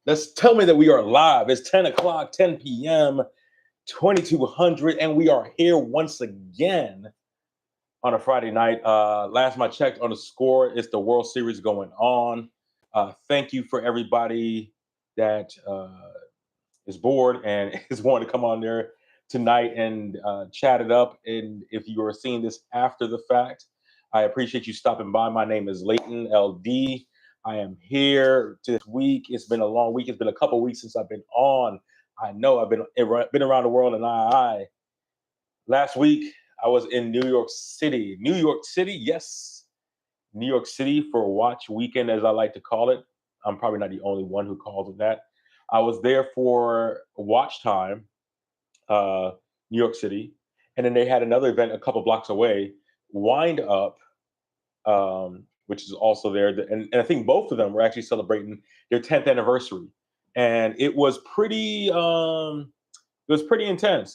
Let's tell me that we are live. It's 10 o'clock, 10 p.m., 2200, and we are here once again on a Friday night. Last time I checked on the score, it's the World Series going on. Thank you for everybody that is bored and is wanting to come on there tonight and chat it up. And if you are seeing this after the fact, I appreciate you stopping by. My name is Leighton, LD. I am here this week. It's been a long week. It's been a couple weeks since I've been on. I know I've been around the world, and last week I was in New York City. New York City, yes, New York City for Watch Weekend, as I like to call it. I'm probably not the only one who calls it that. I was there for WatchTime, New York City, and then they had another event a couple blocks away, Windup, which is also there. And I think both of them were actually celebrating their 10th anniversary. And it was pretty intense.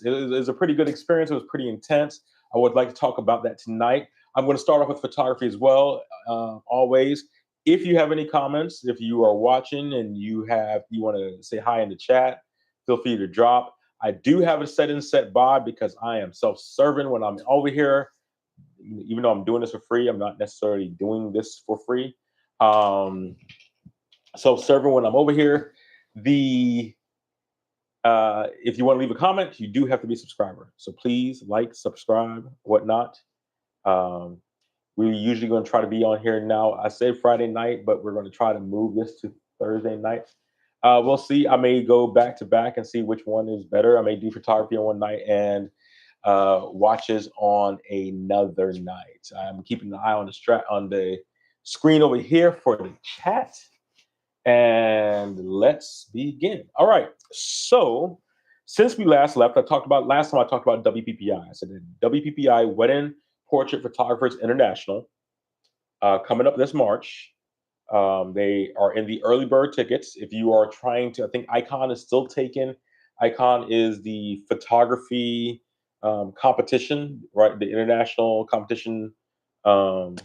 It was a pretty good experience. It was pretty intense. I would like to talk about that tonight. I'm going to start off with photography as well. Always, if you have any comments, if you are watching and you want to say hi in the chat, feel free to drop. I do have a set by because I am self-serving when I'm over here. Even though I'm doing this for free, I'm not necessarily doing this for free. Self-serving when I'm over here. If you want to leave a comment, you do have to be a subscriber. So please like, subscribe, whatnot. We're usually going to try to be on here now. I say Friday night, but we're going to try to move this to Thursday night. We'll see. I may go back to back and see which one is better. I may do photography on one night and watches on another night. I'm keeping an eye on the screen over here for the chat. And let's begin. All right. So since we last left, last time I talked about WPPI. I said WPPI Wedding Portrait Photographers International coming up this March. They are in the early bird tickets. If you are trying to, I think Icon is still taken. Icon is the photography competition, right? The international competition, for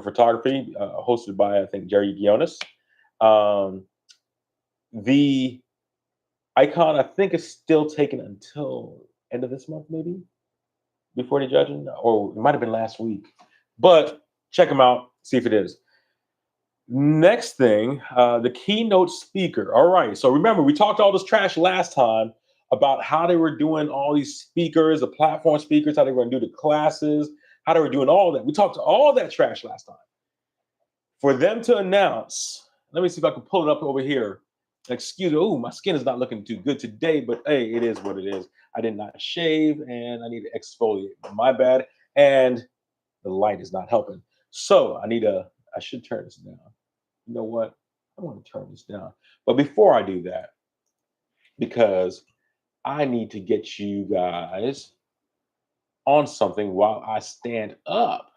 photography, hosted by, I think, Jerry Guionis. The Icon, I think, is still taken until end of this month, maybe, before the judging, or it might have been last week. But check them out, see if it is. Next thing, the keynote speaker. All right, so remember, we talked all this trash last time about how they were doing all these speakers, the platform speakers, how they were going to do the classes, how they were doing all that. We talked all that trash last time. For them to announce, let me see if I can pull it up over here. Excuse me, my skin is not looking too good today, but hey, it is what it is. I did not shave and I need to exfoliate. My bad. And the light is not helping. So I should turn this down. You know what? I want to turn this down. But before I do that, because I need to get you guys on something while I stand up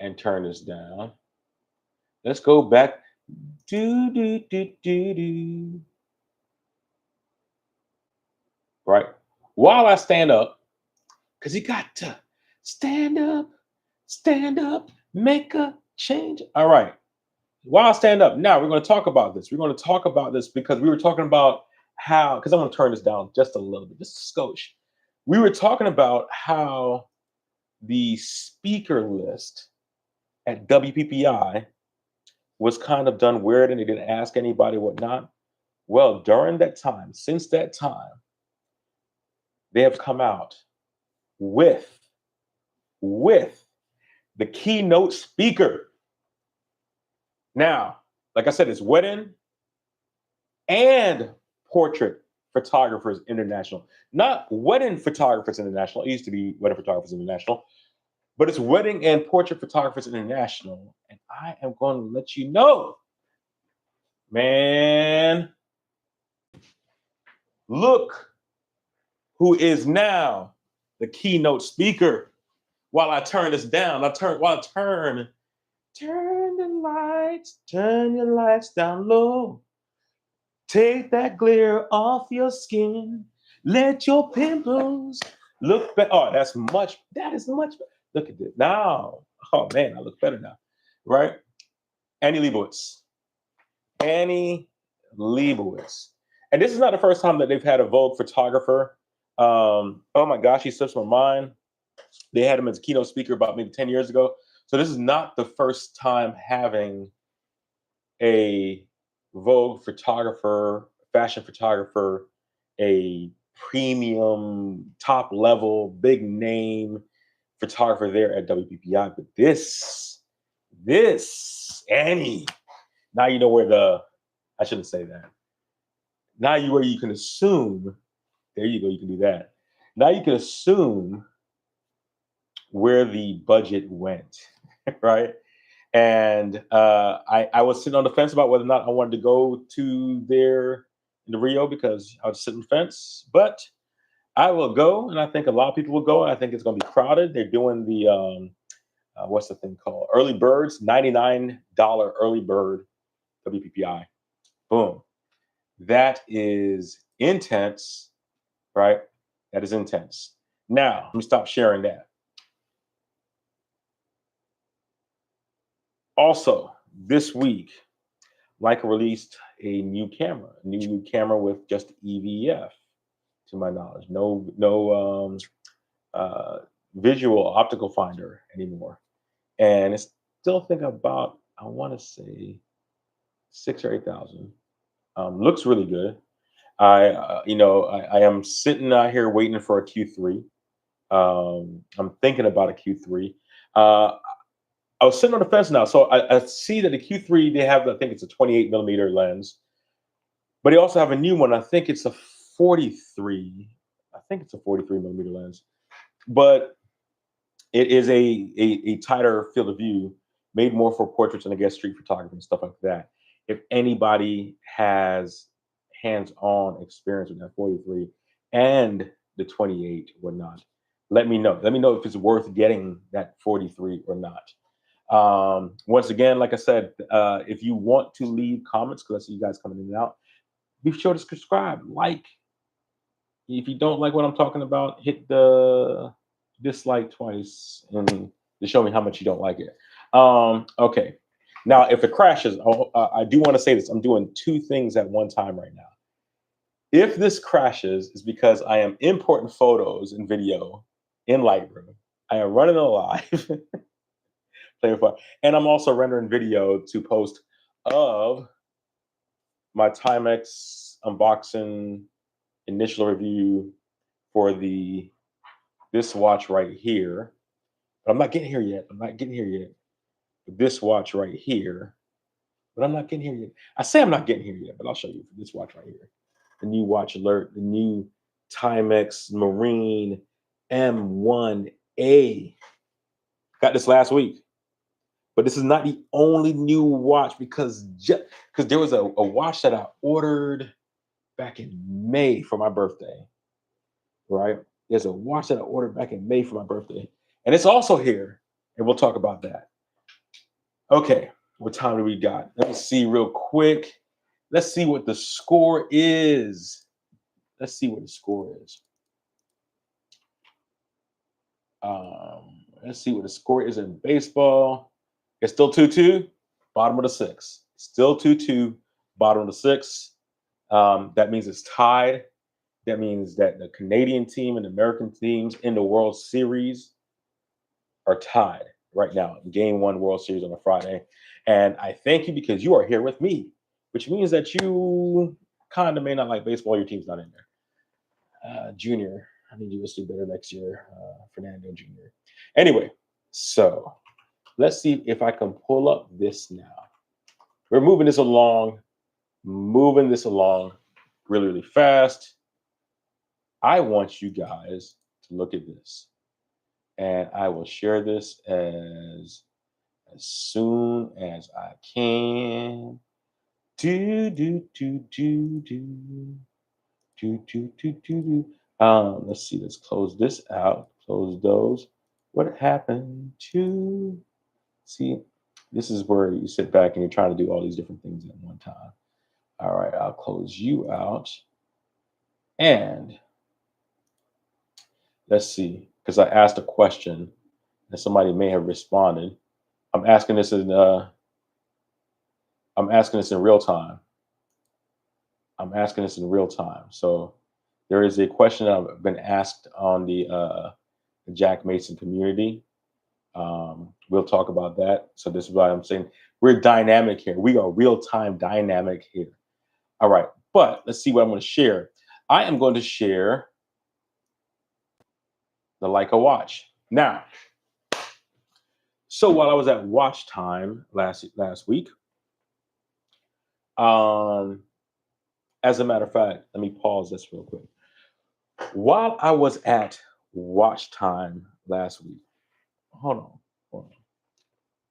and turn this down. Let's go back. Right. While I stand up, because you got to stand up, make a change. All right. While I stand up, now we're going to talk about this. We're going to talk about this because we were talking about how, because I'm going to turn this down just a little bit, just a skosh. We were talking about how the speaker list at WPPI was kind of done weird and they didn't ask anybody whatnot. Well, during that time, since that time, they have come out with the keynote speaker. Now, like I said, it's Wedding and Portrait Photographers International. Not Wedding Photographers International. It used to be Wedding Photographers International. But it's Wedding and Portrait Photographers International. And I am going to let you know, man, look who is now the keynote speaker. While I turn this down, turn your lights down low. Take that glare off your skin. Let your pimples look better. Oh, that is much better. Look at this. Now, oh man, I look better now, right? Annie Leibovitz. Annie Leibovitz. And this is not the first time that they've had a Vogue photographer. Oh my gosh, he slips my mind. They had him as a keynote speaker about maybe 10 years ago. So this is not the first time having a Vogue photographer, fashion photographer, a premium, top level, big name photographer there at WPPI. But this, Annie, now you know where I shouldn't say that. Now where you can assume, there you go, you can do that. Now you can assume where the budget went, right? And I was sitting on the fence about whether or not I wanted to go to there in the Rio because I was sitting on the fence, but I will go, and I think a lot of people will go. I think it's going to be crowded. They're doing the what's the thing called? Early birds, $99 early bird WPPI. Boom. That is intense, right? That is intense. Now, let me stop sharing that. Also, this week, Leica released a new camera with just EVF, to my knowledge. No visual optical finder anymore. And it's still think about, I want to say 6 or 8,000. Looks really good. I am sitting out here waiting for a Q3. I'm thinking about a Q3. I was sitting on the fence now, so I see that the Q3 they have, I think it's a 28 millimeter lens, but they also have a new one. I think it's a 43. I think it's a 43 millimeter lens, but it is a tighter field of view, made more for portraits and I guess street photography and stuff like that. If anybody has hands-on experience with that 43 and the 28 or not, let me know. Let me know if it's worth getting that 43 or not. Once again, like I said, if you want to leave comments, because I see you guys coming in and out, be sure to subscribe, like. If you don't like what I'm talking about, hit the dislike twice and to show me how much you don't like it. Okay. Now, if it crashes, I do want to say this. I'm doing two things at one time right now. If this crashes, it's because I am importing photos and video in Lightroom. I am running a live. And I'm also rendering video to post of my Timex unboxing initial review for this watch right here. But I'm not getting here yet. This watch right here. But I'm not getting here yet. I say I'm not getting here yet, but I'll show you for this watch right here. The new watch alert, the new Timex Marine M1A. Got this last week. But this is not the only new watch because there was a watch that I ordered back in May for my birthday, right? There's a watch that I ordered back in May for my birthday, and it's also here, and we'll talk about that. Okay, what time do we got? Let me see real quick. Let's see what the score is. Let's see what the score is. Let's see what the score is in baseball. It's still 2-2, bottom of the sixth. Still 2-2, bottom of the sixth. That means it's tied. That means that the Canadian team and the American teams in the World Series are tied right now. Game 1 World Series on a Friday. And I thank you because you are here with me, which means that you kind of may not like baseball. Your team's not in there. Junior, I need you to do better next year. Fernando Jr. Anyway, so let's see if I can pull up this now. We're moving this along really, really fast. I want you guys to look at this. And I will share this as soon as I can. Let's see, let's close this out. Close those. What happened to, see, this is where you sit back and you're trying to do all these different things at one time. All right, I'll close you out. And let's see, because I asked a question and somebody may have responded. I'm asking this in I'm asking this in real time. I'm asking this in real time. So there is a question that I've been asked on the Jack Mason community. We'll talk about that. So this is why I'm saying we're dynamic here. We are real time dynamic here. All right, but let's see what I'm going to share. I am going to share the Leica watch now. So while I was at WatchTime last week, as a matter of fact, let me pause this real quick. While I was at WatchTime last week, hold on.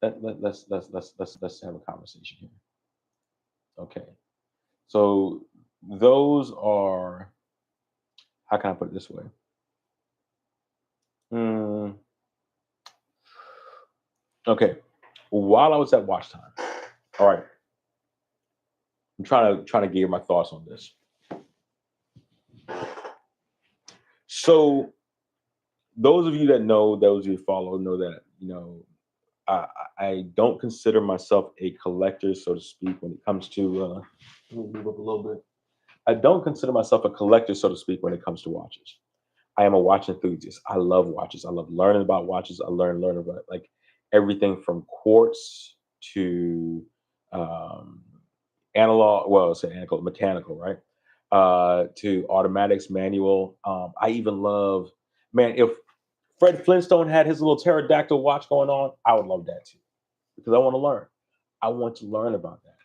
Let's have a conversation here. Okay. So those are, how can I put it this way? Okay. While I was at WatchTime, all right. I'm trying to give my thoughts on this. So those of you that know, those of you who follow, know that, you know, I don't consider myself a collector, so to speak, when it comes to, move up a little bit. I don't consider myself a collector, so to speak, when it comes to watches. I am a watch enthusiast. I love watches. I love learning about watches. I learn about like everything from quartz to analog, well, say analog, mechanical, right? To automatics, manual. I even love, man, if Fred Flintstone had his little pterodactyl watch going on, I would love that too, because I want to learn. I want to learn about that.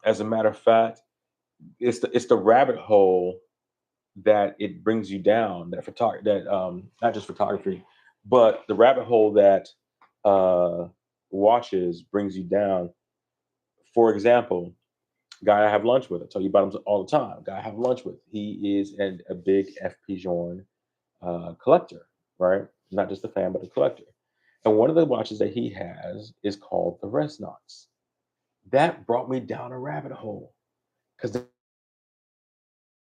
As a matter of fact, it's the rabbit hole that it brings you down. Not just photography, but the rabbit hole that watches brings you down. For example, guy I have lunch with, I tell you about him all the time. Guy I have lunch with, he is a big FP Journe collector, right? Not just a fan, but a collector. And one of the watches that he has is called the Resonance. That brought me down a rabbit hole because